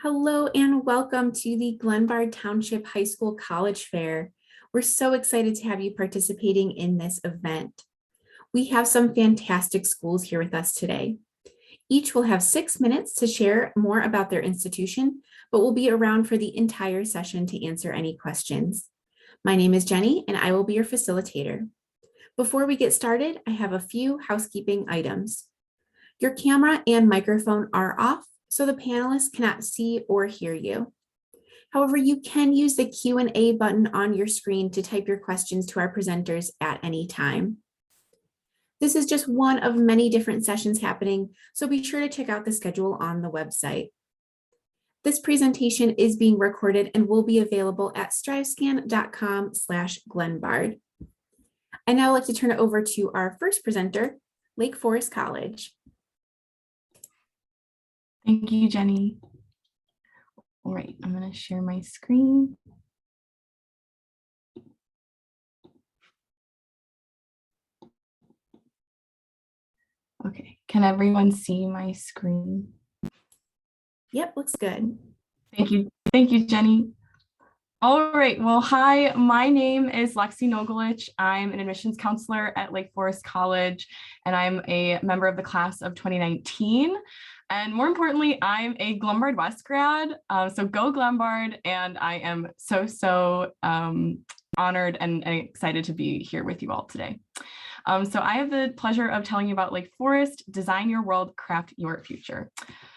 Hello and welcome to the Glenbard Township High School College Fair. We're so excited to have you participating in this event. We have some fantastic schools here with us today. Each will have 6 minutes to share more about their institution, but will be around for the entire session to answer any questions. My name is Jenny and I will be your facilitator. Before we get started, I have a few housekeeping items. Your camera and microphone are off, so the panelists cannot see or hear you. However, you can use the Q&A button on your screen to type your questions to our presenters at any time. This is just one of many different sessions happening, so be sure to check out the schedule on the website. This presentation is being recorded and will be available at strivescan.com/Glenbard. I'd now like to turn it over to our first presenter, Lake Forest College. Thank you, Jenny. All right, I'm going to share my screen. Okay, can everyone see my screen? Yep, looks good. Thank you, Jenny. All right, well, hi, my name is Lexi Nogalich. I'm an admissions counselor at Lake Forest College, and I'm a member of the class of 2019. And more importantly, I'm a Glenbard West grad, so go Glenbard, and I am so honored and excited to be here with you all today. So I have the pleasure of telling you about Lake Forest, design your world, craft your future.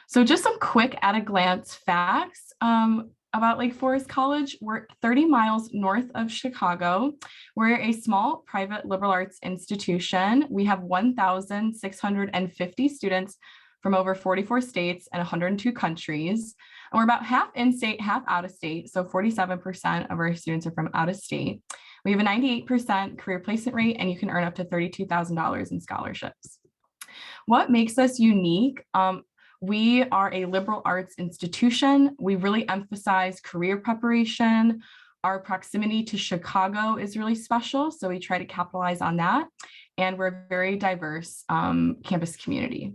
So just some quick at-a-glance facts about Lake Forest College. We're 30 miles north of Chicago. We're a small private liberal arts institution. We have 1,650 students from over 44 states and 102 countries. And we're about half in-state, half out-of-state. So 47% of our students are from out-of-state. We have a 98% career placement rate, and you can earn up to $32,000 in scholarships. What makes us unique? We are a liberal arts institution. We really emphasize career preparation. Our proximity to Chicago is really special, so we try to capitalize on that. And we're a very diverse campus community.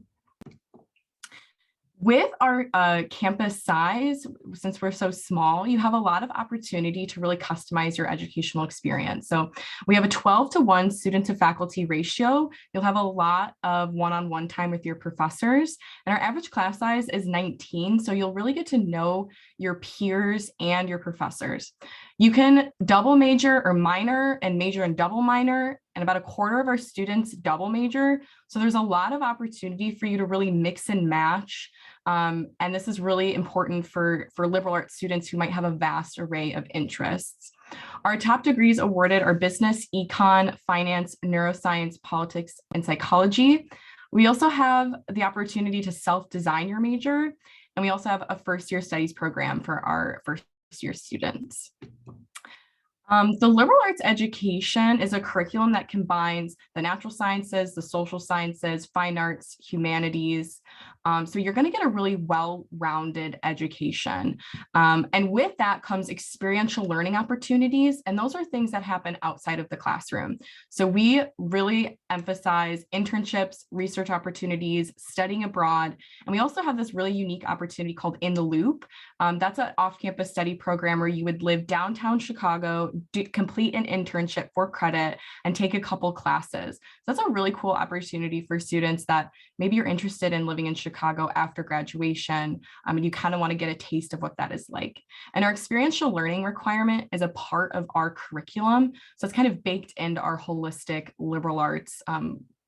With our campus size, since we're so small, you have a lot of opportunity to really customize your educational experience. So we have a 12-to-1 student to faculty ratio. You'll have a lot of one-on-one time with your professors. And our average class size is 19. So you'll really get to know your peers and your professors. You can double major or minor and major and double minor. And about a quarter of our students double major. So there's a lot of opportunity for you to really mix and match. And this is really important for liberal arts students who might have a vast array of interests. Our top degrees awarded are business, econ, finance, neuroscience, politics, and psychology. We also have the opportunity to self-design your major. And we also have a first-year studies program for our first-year students. The liberal arts education is a curriculum that combines the natural sciences, the social sciences, fine arts, humanities. So you're going to get a really well-rounded education. And with that comes experiential learning opportunities. And those are things that happen outside of the classroom. So we really emphasize internships, research opportunities, studying abroad. And we also have this really unique opportunity called In the Loop. That's an off-campus study program where you would live downtown Chicago, complete an internship for credit, and take a couple classes. So that's a really cool opportunity for students that maybe you're interested in living in Chicago after graduation, and you kind of want to get a taste of what that is like. And our experiential learning requirement is a part of our curriculum. So it's kind of baked into our holistic liberal arts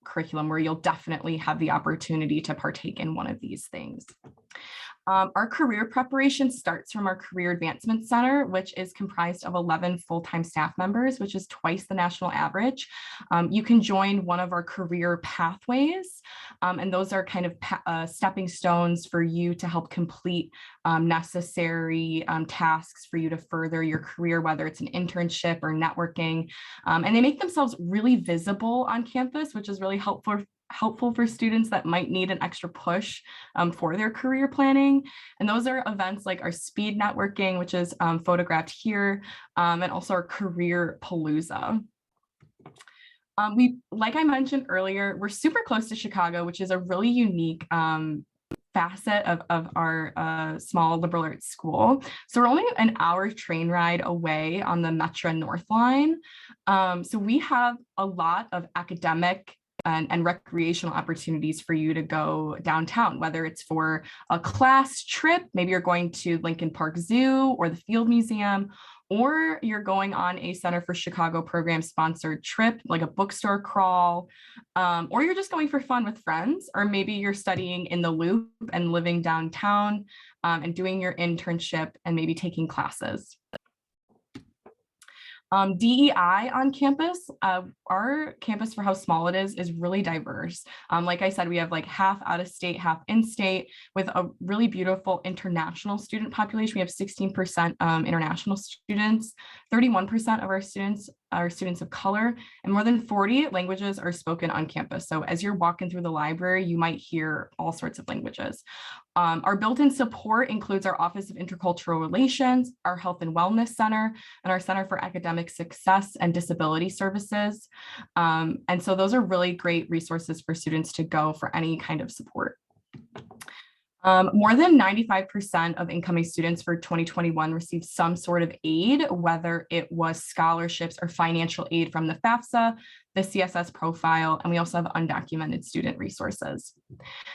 curriculum, where you'll definitely have the opportunity to partake in one of these things. Our career preparation starts from our Career Advancement Center, which is comprised of 11 full-time staff members, which is twice the national average. You can join one of our career pathways, and those are kind of stepping stones for you to help complete necessary tasks for you to further your career, whether it's an internship or networking. And they make themselves really visible on campus, which is really helpful for students that might need an extra push for their career planning. And those are events like our speed networking, which is photographed here, and also our career palooza. Like I mentioned earlier, we're super close to Chicago, which is a really unique facet of our small liberal arts school. So we're only an hour train ride away on the Metro North Line. So we have a lot of academic and recreational opportunities for you to go downtown, whether it's for a class trip, maybe you're going to Lincoln Park Zoo or the Field Museum, or you're going on a Center for Chicago program sponsored trip, like a bookstore crawl, or you're just going for fun with friends, or maybe you're studying in the Loop and living downtown and doing your internship and maybe taking classes. DEI on campus, our campus, for how small it is really diverse. Like I said, we have like half out of state, half in state, with a really beautiful international student population. We have 16% international students, 31% of our students are students of color, and more than 40 languages are spoken on campus. So as you're walking through the library, you might hear all sorts of languages. Our built-in support includes our Office of Intercultural Relations, our Health and Wellness Center, and our Center for Academic Success and Disability Services. And so those are really great resources for students to go for any kind of support. More than 95% of incoming students for 2021 received some sort of aid, whether it was scholarships or financial aid from the FAFSA, the CSS profile, and we also have undocumented student resources.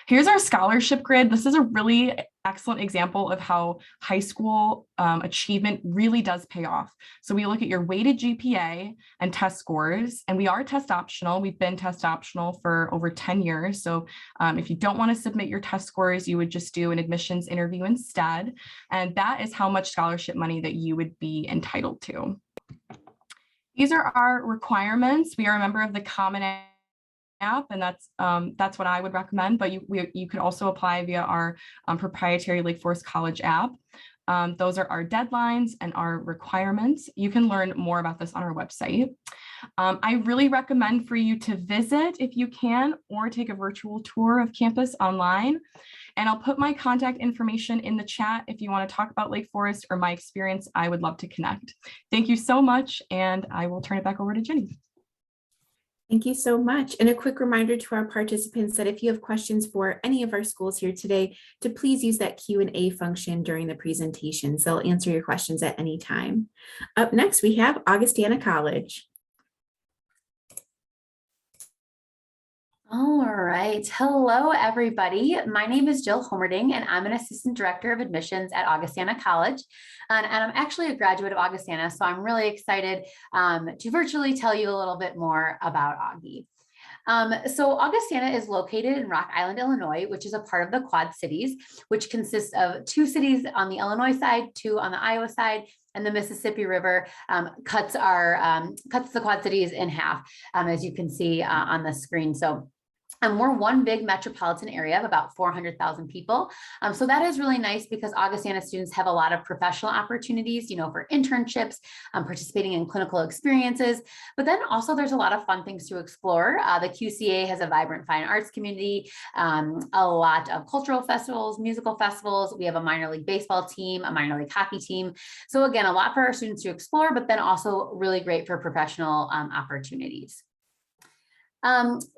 Here's our scholarship grid. This is a really excellent example of how high school achievement really does pay off. So we look at your weighted GPA and test scores, and we are test optional. We've been test optional for over 10 years. So if you don't want to submit your test scores, you would just do an admissions interview instead. And that is how much scholarship money that you would be entitled to. These are our requirements. We are a member of the Common App, and that's what I would recommend, but you could also apply via our proprietary Lake Forest College app. Those are our deadlines and our requirements. You can learn more about this on our website. I really recommend for you to visit if you can, or take a virtual tour of campus online. And I'll put my contact information in the chat if you want to talk about Lake Forest or my experience. I would love to connect. Thank you so much, and I will turn it back over to Ginny. Thank you so much. And a quick reminder to our participants that if you have questions for any of our schools here today, to please use that Q&A function during the presentations. They'll answer your questions at any time. Up next, we have Augustana College. All right. Hello, everybody. My name is Jill Homerding, and I'm an Assistant Director of Admissions at Augustana College. And I'm actually a graduate of Augustana, so I'm really excited to virtually tell you a little bit more about Augie. So Augustana is located in Rock Island, Illinois, which is a part of the Quad Cities, which consists of 2 cities on the Illinois side, 2 on the Iowa side, and the Mississippi River cuts the Quad Cities in half, as you can see on the screen. So we're one big metropolitan area of about 400,000 people. So that is really nice because Augustana students have a lot of professional opportunities, for internships, participating in clinical experiences, but then also there's a lot of fun things to explore. The QCA has a vibrant fine arts community, a lot of cultural festivals, musical festivals. We have a minor league baseball team, a minor league hockey team. So again, a lot for our students to explore, but then also really great for professional opportunities.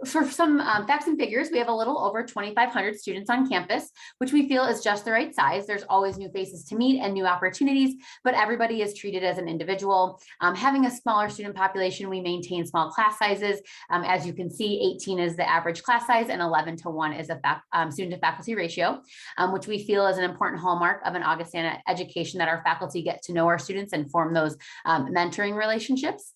For some facts and figures, we have a little over 2,500 students on campus, which we feel is just the right size. There's always new faces to meet and new opportunities, but everybody is treated as an individual. Having a smaller student population, we maintain small class sizes. As you can see, 18 is the average class size and 11:1 is a student to faculty ratio, which we feel is an important hallmark of an Augustana education, that our faculty get to know our students and form those mentoring relationships.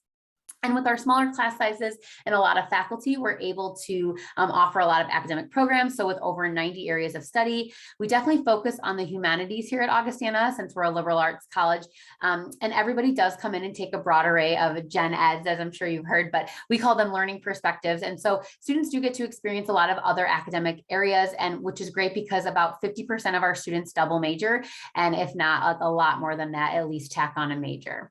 And with our smaller class sizes and a lot of faculty, we're able to offer a lot of academic programs. So with over 90 areas of study, we definitely focus on the humanities here at Augustana, since we're a liberal arts college. And everybody does come in and take a broad array of gen eds, as I'm sure you've heard, but we call them learning perspectives. And so students do get to experience a lot of other academic areas, and which is great because about 50% of our students double major. And if not a lot more than that, at least tack on a major.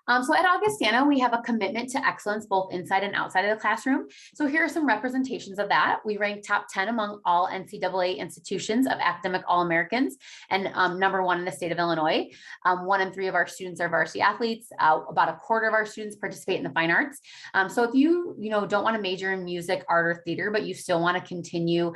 So at Augustana, we have a commitment to excellence both inside and outside of the classroom. So here are some representations of that. We rank top 10 among all NCAA institutions of academic All-Americans and #1 in the state of Illinois. 1 in 3 of our students are varsity athletes. About a quarter of our students participate in the fine arts. So if you don't want to major in music, art, or theater, but you still want to continue,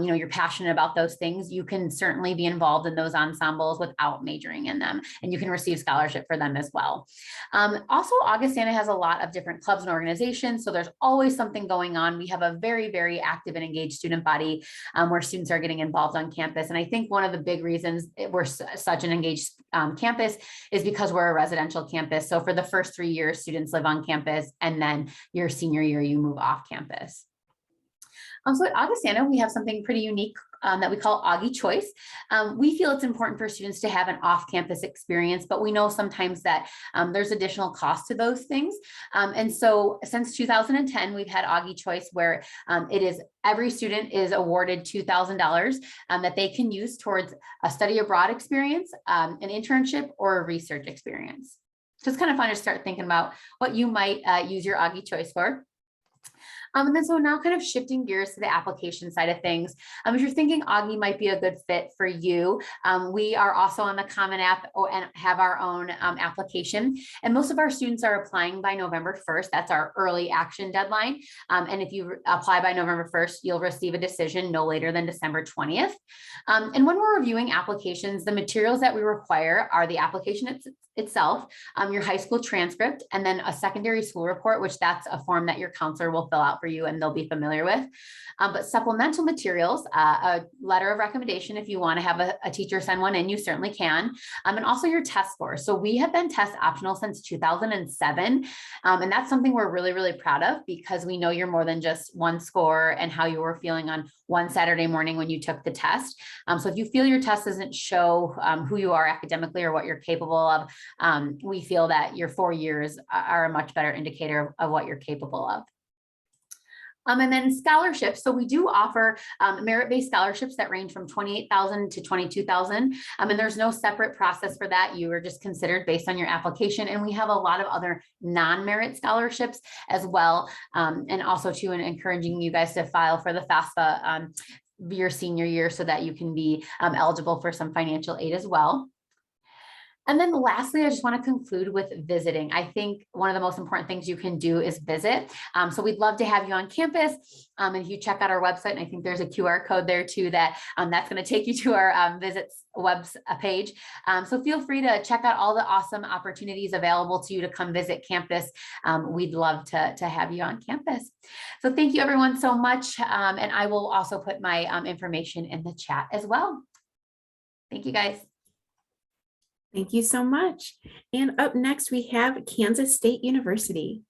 you're passionate about those things, you can certainly be involved in those ensembles without majoring in them, and you can receive scholarship for them as well. Also, Augustana has a lot of different clubs and organizations, so there's always something going on. We have a very, very active and engaged student body where students are getting involved on campus. And I think one of the big reasons we're such an engaged campus is because we're a residential campus. So for the first 3 years, students live on campus, and then your senior year, you move off campus. So at Augustana, we have something pretty unique that we call Augie Choice. We feel it's important for students to have an off-campus experience, but we know sometimes that there's additional cost to those things. And so since 2010, we've had Augie Choice, where every student is awarded $2,000 that they can use towards a study abroad experience, an internship, or a research experience. So it's kind of fun to start thinking about what you might use your Augie Choice for. And then so now kind of shifting gears to the application side of things. If you're thinking Augie might be a good fit for you, we are also on the Common App and have our own application. And most of our students are applying by November 1st. That's our early action deadline. And if you apply by November 1st, you'll receive a decision no later than December 20th. And when we're reviewing applications, the materials that we require are the application itself, your high school transcript, and then a secondary school report, which that's a form that your counselor will fill out for you and they'll be familiar with. But supplemental materials, a letter of recommendation, if you want to have a teacher send one in, you certainly can. And also your test scores. So we have been test optional since 2007. And that's something we're really, really proud of, because we know you're more than just one score and how you were feeling on one Saturday morning when you took the test. So if you feel your test doesn't show who you are academically or what you're capable of, we feel that your 4 years are a much better indicator of what you're capable of. And then scholarships. So we do offer merit-based scholarships that range from $28,000 to $22,000. And there's no separate process for that. You are just considered based on your application. And we have a lot of other non-merit scholarships as well. And also too, and encouraging you guys to file for the FAFSA your senior year so that you can be eligible for some financial aid as well. And then lastly, I just want to conclude with visiting. I think one of the most important things you can do is visit. So we'd love to have you on campus. And if you check out our website, and I think there's a QR code there too, that's going to take you to our visits webs page. So feel free to check out all the awesome opportunities available to you to come visit campus. We'd love to have you on campus. So thank you everyone so much. And I will also put my information in the chat as well. Thank you guys. Thank you so much. And up next, we have Kansas State University.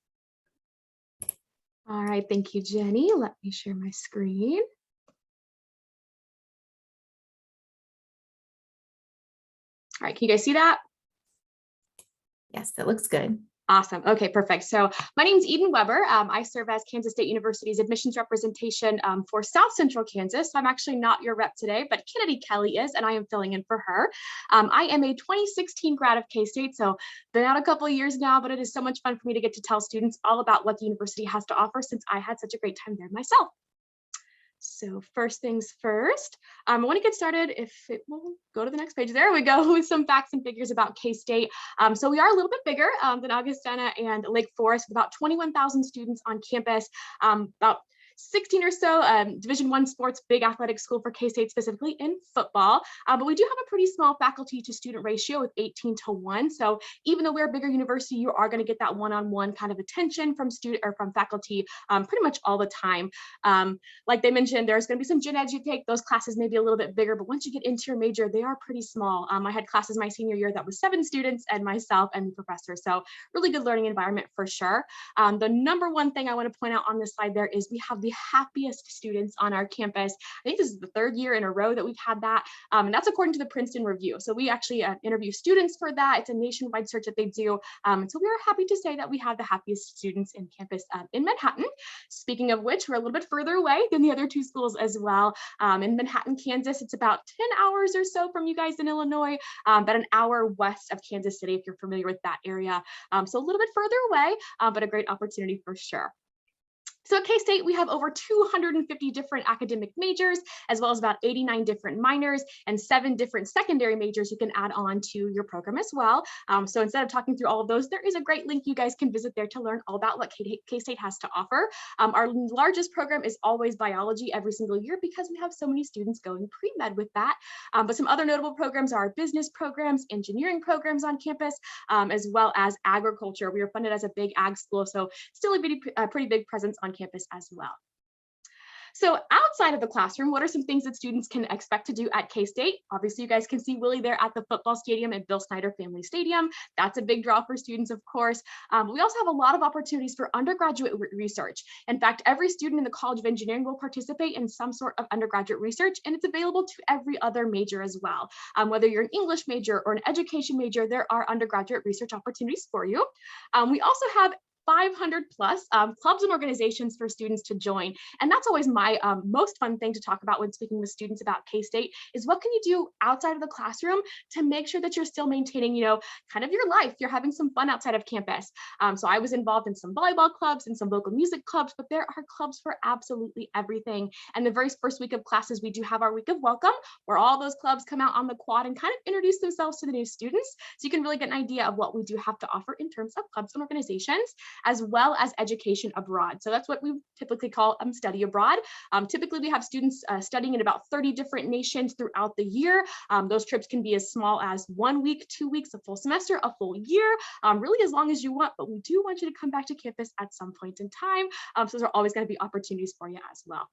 All right, thank you, Jenny. Let me share my screen. All right, can you guys see that? Yes, that looks good. Awesome. Okay, perfect. So my name is Eden Weber. I serve as Kansas State University's admissions representation for South Central Kansas. I'm actually not your rep today, but Kennedy Kelly is, and I am filling in for her. I am a 2016 grad of K-State, so been out a couple of years now, but it is so much fun for me to get to tell students all about what the university has to offer since I had such a great time there myself. So first things first, I want to get started, if it will go to the next page. There we go, with some facts and figures about K-State. So we are a little bit bigger than Augustana and Lake Forest, with about 21,000 students on campus, about 16 or so Division I sports, big athletic school for K-State, specifically in football. But we do have a pretty small faculty to student ratio with 18:1. So even though we're a bigger university, you are going to get that one-on-one kind of attention from student or from faculty pretty much all the time. Like they mentioned, there's going to be some gen ed you take. Those classes may be a little bit bigger, but once you get into your major, they are pretty small. I had classes my senior year that was 7 students and myself and the professor. So really good learning environment for sure. The number one thing I want to point out on this slide there is we have the happiest students on our campus. I think this is the third year in a row that we've had that. And that's according to the Princeton Review. So we actually interview students for that. It's a nationwide search that they do. And so we are happy to say that we have the happiest students in campus in Manhattan. Speaking of which, we're a little bit further away than the other two schools as well. In Manhattan, Kansas, it's about 10 hours or so from you guys in Illinois, but an hour west of Kansas City, if you're familiar with that area. So a little bit further away, but a great opportunity for sure. So at K-State, we have over 250 different academic majors, as well as about 89 different minors and 7 different secondary majors you can add on to your program as well. So instead of talking through all of those, there is a great link you guys can visit there to learn all about what K-State has to offer. Our largest program is always biology every single year because we have so many students going pre-med with that. But some other notable programs are business programs, engineering programs on campus, as well as agriculture. We are funded as a big ag school, so still a pretty big presence on campus as well. So outside of the classroom, what are some things that students can expect to do at K-State? Obviously, you guys can see Willie there at the football stadium at Bill Snyder Family Stadium. That's a big draw for students, of course. We also have a lot of opportunities for undergraduate research. In fact, every student in the College of Engineering will participate in some sort of undergraduate research, and it's available to every other major as well. Whether you're an English major or an education major, there are undergraduate research opportunities for you. We also have 500 plus clubs and organizations for students to join. And that's always my most fun thing to talk about when speaking with students about K-State is what can you do outside of the classroom to make sure that you're still maintaining, kind of your life. You're having some fun outside of campus. So I was involved in some volleyball clubs and some local music clubs, but there are clubs for absolutely everything. And the very first week of classes, we do have our week of welcome, where all those clubs come out on the quad and kind of introduce themselves to the new students. So you can really get an idea of what we do have to offer in terms of clubs and organizations, as well as education abroad. So that's what we typically call study abroad. Typically, we have students studying in about 30 different nations throughout the year. Those trips can be as small as 1 week, 2 weeks, a full semester, a full year, really as long as you want, but we do want you to come back to campus at some point in time. So there are always going to be opportunities for you as well.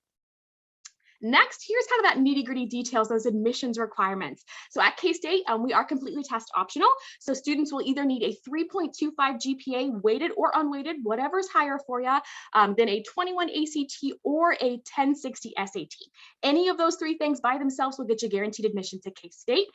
Next, here's kind of that nitty-gritty details, those admissions requirements. So at K-State, we are completely test optional. So students will either need a 3.25 GPA, weighted or unweighted, whatever's higher for you, then a 21 ACT or a 1060 SAT. Any of those three things by themselves will get you guaranteed admission to K-State.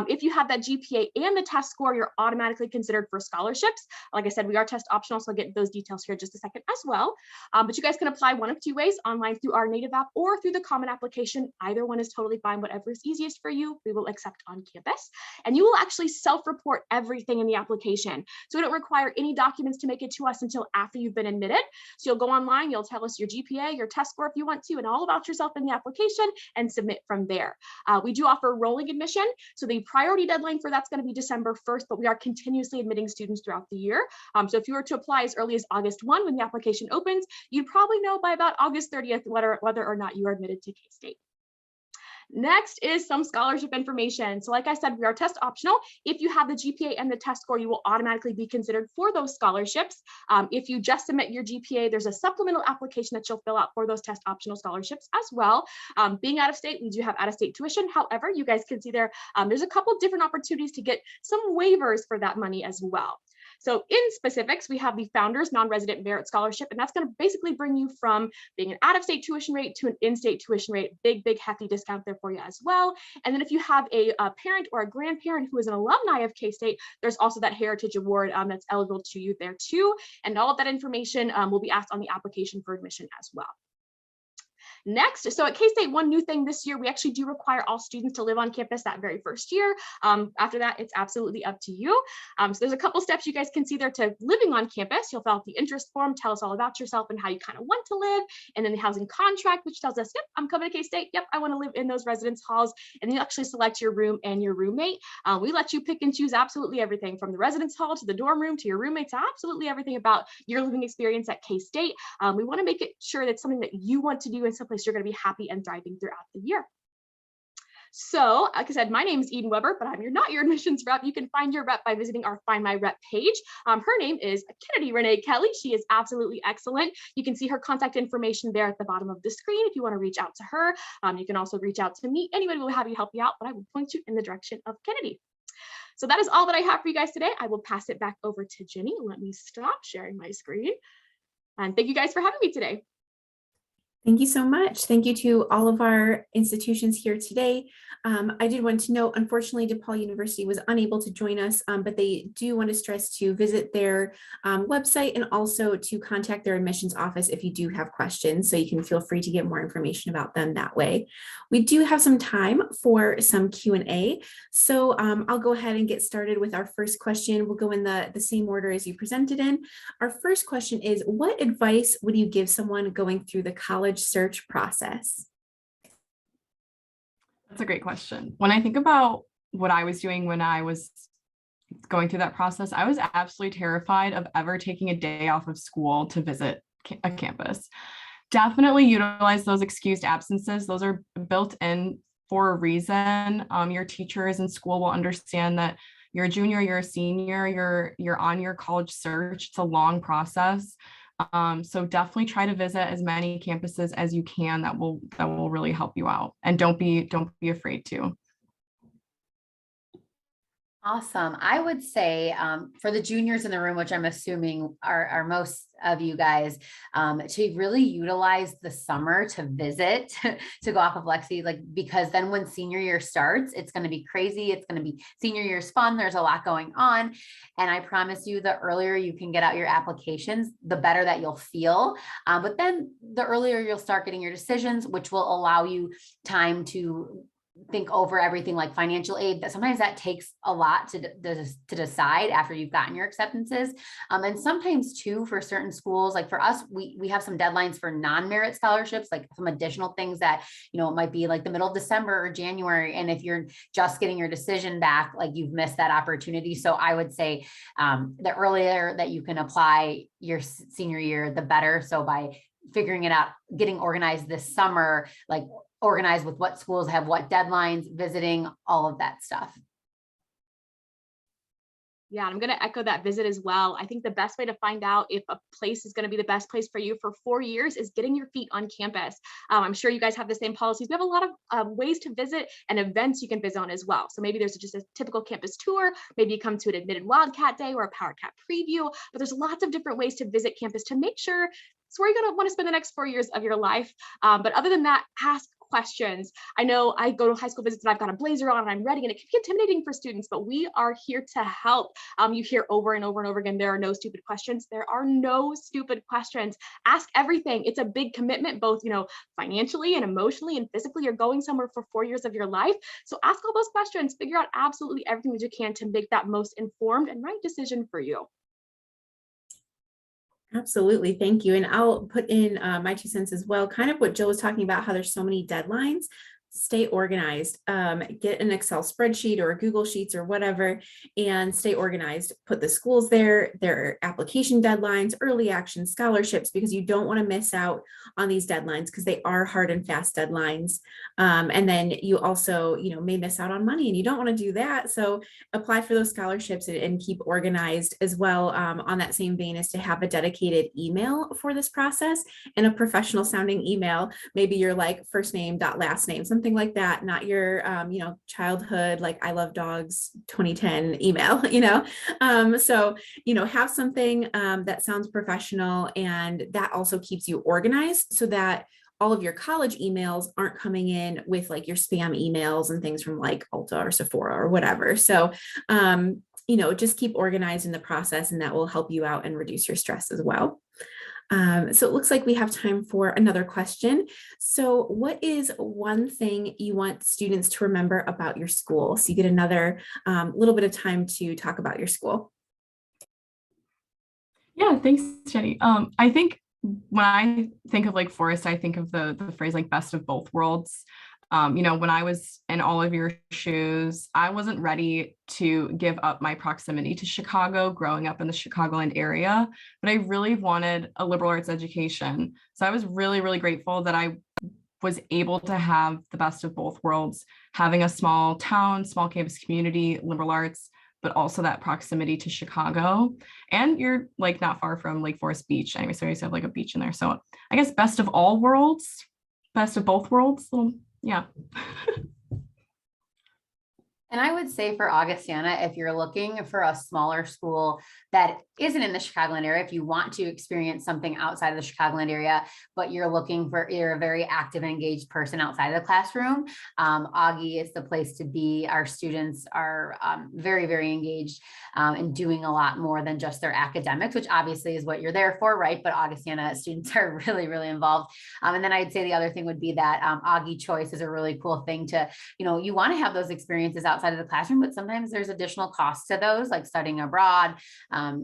If you have that GPA and the test score, you're automatically considered for scholarships. Like I said, we are test optional, so I'll get those details here in just a second as well. But you guys can apply one of two ways, online through our native app or through the Common App application. Either one is totally fine. Whatever is easiest for you, we will accept on campus. And you will actually self-report everything in the application. So we don't require any documents to make it to us until after you've been admitted. So you'll go online, you'll tell us your GPA, your test score if you want to, and all about yourself in the application and submit from there. We do offer rolling admission. So the priority deadline for that's going to be December 1st, but we are continuously admitting students throughout the year. So if you were to apply as early as August 1 when the application opens, you'd probably know by about August 30th whether or not you are admitted to K-State. Next is some scholarship information. So like I said, we are test optional. If you have the GPA and the test score, you will automatically be considered for those scholarships. If you just submit your GPA, there's a supplemental application that you'll fill out for those test optional scholarships as well. Being out of state, we do have out of state tuition. However, you guys can see there, there's a couple different opportunities to get some waivers for that money as well. So in specifics, we have the Founders Non-Resident Merit Scholarship, and that's going to basically bring you from being an out-of-state tuition rate to an in-state tuition rate. Big hefty discount there for you as well. And then if you have a parent or a grandparent who is an alumni of K-State, there's also that Heritage Award that's eligible to you there too. And all of that information will be asked on the application for admission as well. Next, so at K-State, one new thing this year, we actually do require all students to live on campus that very first year. After that, it's absolutely up to you. So there's a couple steps you guys can see there to living on campus. You'll fill out the interest form, tell us all about yourself and how you kind of want to live. And then the housing contract, which tells us, yep, I'm coming to K-State. Yep, I want to live in those residence halls. And then you actually select your room and your roommate. We let you pick and choose absolutely everything from the residence hall to the dorm room to your roommates, absolutely everything about your living experience at K-State. We want to make it sure that's something that you want to do and someplace you're going to be happy and thriving throughout the year. So, like I said, my name is Eden Weber, but I'm not your admissions rep. You can find your rep by visiting our Find My Rep page. Her name is Kennedy Renee Kelly. She is absolutely excellent. You can see her contact information there at the bottom of the screen if you want to reach out to her. You can also reach out to me. Anybody will have you help you out, but I will point you in the direction of Kennedy. So that is all that I have for you guys today. I will pass it back over to Jenny. Let me stop sharing my screen. And thank you guys for having me today. Thank you so much. Thank you to all of our institutions here today. I did want to note, unfortunately, DePaul University was unable to join us, but they do want to stress to visit their website and also to contact their admissions office if you do have questions. So you can feel free to get more information about them that way. We do have some time for some Q&A. So I'll go ahead and get started with our first question. We'll go in the same order as you presented in. Our first question is, what advice would you give someone going through the college search process? That's a great question. When I think about what I was doing when I was going through that process, I was absolutely terrified of ever taking a day off of school to visit a campus. Definitely utilize those excused absences. Those are built in for a reason. Your teachers in school will understand that you're a junior, you're a senior, you're on your college search. It's a long process. So definitely try to visit as many campuses as you can. That will really help you out. And don't be afraid to. Awesome. I would say for the juniors in the room, which I'm assuming are most of you guys, to really utilize the summer to visit, to go off of Lexi, because then when senior year starts, it's going to be crazy. It's going to be senior year's fun. There's a lot going on. And I promise you, the earlier you can get out your applications, the better that you'll feel. But then the earlier you'll start getting your decisions, which will allow you time to think over everything like financial aid, that sometimes that takes a lot to decide after you've gotten your acceptances. And sometimes too, for certain schools, like for us, we have some deadlines for non-merit scholarships, like some additional things that, it might be like the middle of December or January. And if you're just getting your decision back, like you've missed that opportunity. So I would say the earlier that you can apply your senior year, the better. So by figuring it out, getting organized this summer, like organized with what schools have what deadlines, visiting, all of that stuff. Yeah, I'm going to echo that visit as well. I think the best way to find out if a place is going to be the best place for you for 4 years is getting your feet on campus. I'm sure you guys have the same policies. We have a lot of ways to visit and events you can visit on as well. So maybe there's just a typical campus tour. Maybe you come to an admitted Wildcat Day or a Power Cat preview, but there's lots of different ways to visit campus to make sure it's where you're going to want to spend the next 4 years of your life. But other than that, ask questions. I know I go to high school visits and I've got a blazer on and I'm ready, and it can be intimidating for students, but we are here to help. You hear over and over and over again, there are no stupid questions. There are no stupid questions. Ask everything. It's a big commitment, both, financially and emotionally and physically. You're going somewhere for 4 years of your life. So ask all those questions, figure out absolutely everything that you can to make that most informed and right decision for you. Absolutely. Thank you. And I'll put in my 2 cents as well, kind of what Jill was talking about, how there's so many deadlines. Stay organized, get an Excel spreadsheet or a Google Sheets or whatever, and stay organized. Put the schools there, their application deadlines, early action scholarships, because you don't want to miss out on these deadlines because they are hard and fast deadlines. And then you also, may miss out on money, and you don't want to do that. So apply for those scholarships and keep organized as well. On that same vein is to have a dedicated email for this process and a professional sounding email. Maybe you're like first name dot last name, something like that, not your childhood like I love dogs 2010 email. So have something that sounds professional, and that also keeps you organized so that all of your college emails aren't coming in with like your spam emails and things from like Ulta or Sephora or whatever. So just keep organized in the process, and that will help you out and reduce your stress as well. So it looks like we have time for another question. So what is one thing you want students to remember about your school? So you get another little bit of time to talk about your school. Yeah, thanks, Jenny. I think when I think of Lake Forest, I think of the phrase like best of both worlds. When I was in all of your shoes, I wasn't ready to give up my proximity to Chicago, growing up in the Chicagoland area, but I really wanted a liberal arts education. So I was really, really grateful that I was able to have the best of both worlds, having a small town, small campus community, liberal arts, but also that proximity to Chicago. And you're like not far from Lake Forest Beach. Anyway, so you have like a beach in there. So I guess best of all worlds, best of both worlds. Yeah. And I would say for Augustana, if you're looking for a smaller school that isn't in the Chicagoland area, if you want to experience something outside of the Chicagoland area, but you're a very active and engaged person outside of the classroom, Augie is the place to be. Our students are very, very engaged and doing a lot more than just their academics, which obviously is what you're there for, right? But Augustana students are really, really involved. And then I'd say the other thing would be that Augie Choice is a really cool thing to, you want to have those experiences outside of the classroom, but sometimes there's additional costs to those, like studying abroad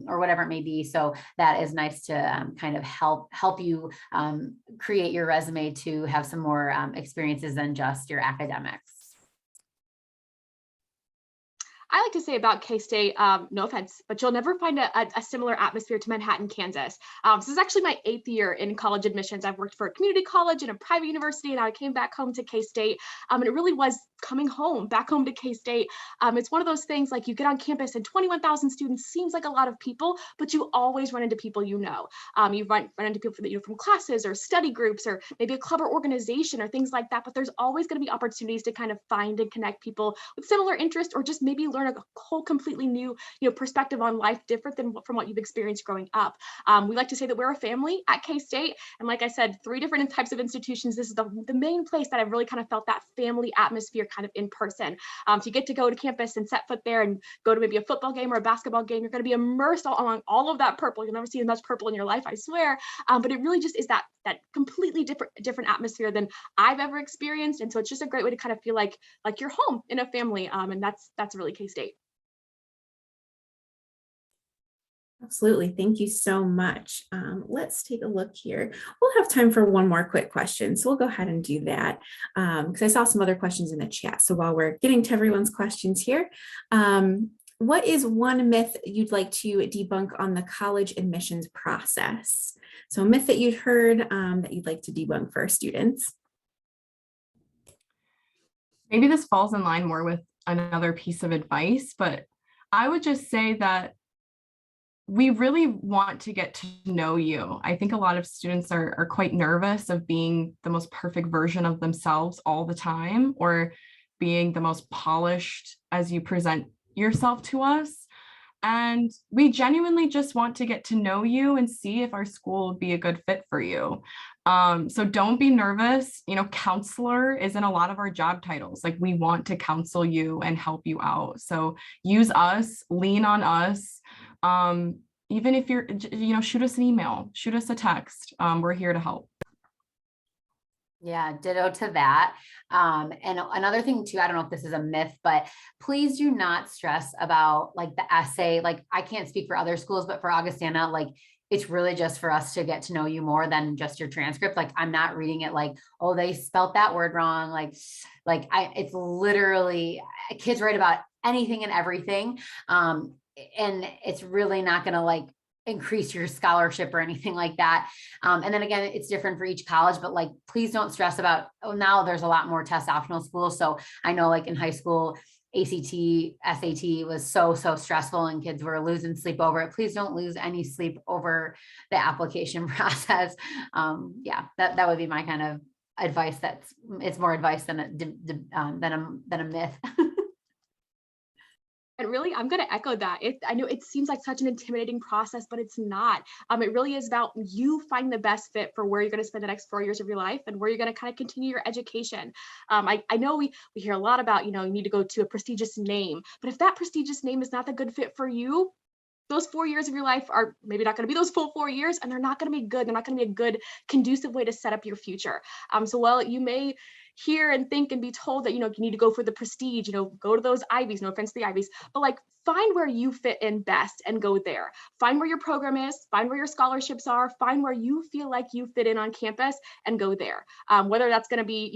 or whatever it may be. So that is nice to kind of help you create your resume to have some more experiences than just your academics. I like to say about K-State, no offense, but you'll never find a similar atmosphere to Manhattan, Kansas. This is actually my 8th year in college admissions. I've worked for a community college and a private university, and I came back home to K-State. And it really was coming home, back home to K-State. It's one of those things, like, you get on campus and 21,000 students seems like a lot of people, but you always run into people you know. You run into people from classes or study groups or maybe a club or organization or things like that, but there's always going to be opportunities to kind of find and connect people with similar interests, or just maybe learn a whole completely new perspective on life, different than from what you've experienced growing up. We like to say that we're a family at K-State, and like I said, 3 different types of institutions. This is the main place that I've really kind of felt that family atmosphere kind of in person. So you get to go to campus and set foot there and go to maybe a football game or a basketball game. You're going to be immersed along all of that purple. You'll never see as much purple in your life, I swear. But it really just is that completely different atmosphere than I've ever experienced. And so it's just a great way to kind of feel like you're home in a family. And that's really K-State. Absolutely. Thank you so much. Let's take a look here. We'll have time for one more quick question. So we'll go ahead and do that because I saw some other questions in the chat. So while we're getting to everyone's questions here, what is one myth you'd like to debunk on the college admissions process? So a myth that you'd heard that you'd like to debunk for our students. Maybe this falls in line more with another piece of advice, but I would just say that we really want to get to know you. I think a lot of students are quite nervous of being the most perfect version of themselves all the time, or being the most polished as you present yourself to us. And we genuinely just want to get to know you and see if our school would be a good fit for you. So don't be nervous. Counselor is in a lot of our job titles. Like, we want to counsel you and help you out. So use us, lean on us. Even if you're, shoot us an email, shoot us a text. We're here to help. Yeah, ditto to that. And another thing too, I don't know if this is a myth, but please do not stress about like the essay. Like, I can't speak for other schools, but for Augustana, like, it's really just for us to get to know you more than just your transcript. Like, I'm not reading it like, oh, they spelt that word wrong. It's literally, kids write about anything and everything. And it's really not going to like increase your scholarship or anything like that. And then again, it's different for each college, but like, please don't stress about, now there's a lot more test optional schools. So I know like in high school, ACT, SAT was so stressful and kids were losing sleep over it. Please don't lose any sleep over the application process. That would be my kind of advice. It's more advice than a myth. And really, I'm going to echo that. I know it seems like such an intimidating process, but it's not. It really is about you finding the best fit for where you're going to spend the next 4 years of your life and where you're going to kind of continue your education. I know we hear a lot about, you need to go to a prestigious name, but if that prestigious name is not the good fit for you, those 4 years of your life are maybe not going to be those full 4 years, and they're not going to be good. They're not going to be a good, conducive way to set up your future. So while you may hear and think and be told that, you need to go for the prestige, go to those Ivies, no offense to the Ivies, but like, find where you fit in best and go there. Find where your program is, find where your scholarships are, find where you feel like you fit in on campus and go there. Whether that's going to be,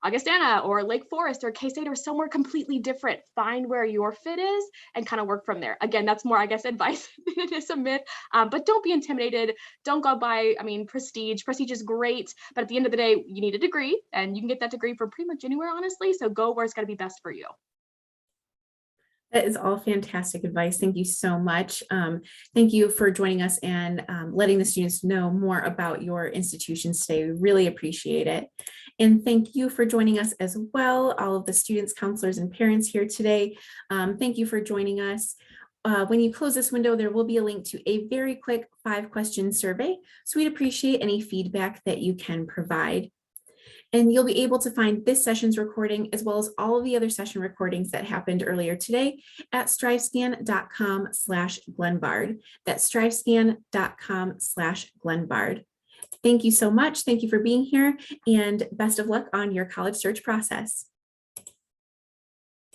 Augustana or Lake Forest or K-State or somewhere completely different, find where your fit is and kind of work from there. Again, that's more, I guess, advice than it is a myth, but don't be intimidated. Don't go by, prestige. Prestige is great, but at the end of the day, you need a degree, and you can get that degree from pretty much anywhere, honestly. So go where it's going to be best for you. That is all fantastic advice. Thank you so much. Thank you for joining us and letting the students know more about your institutions today. We really appreciate it. And thank you for joining us as well, all of the students, counselors, and parents here today. Thank you for joining us. When you close this window, there will be a link to a very quick 5-question survey. So we'd appreciate any feedback that you can provide. And you'll be able to find this session's recording as well as all of the other session recordings that happened earlier today at strivescan.com/Glenbard. That's strivescan.com/Glenbard. Thank you so much. Thank you for being here and best of luck on your college search process.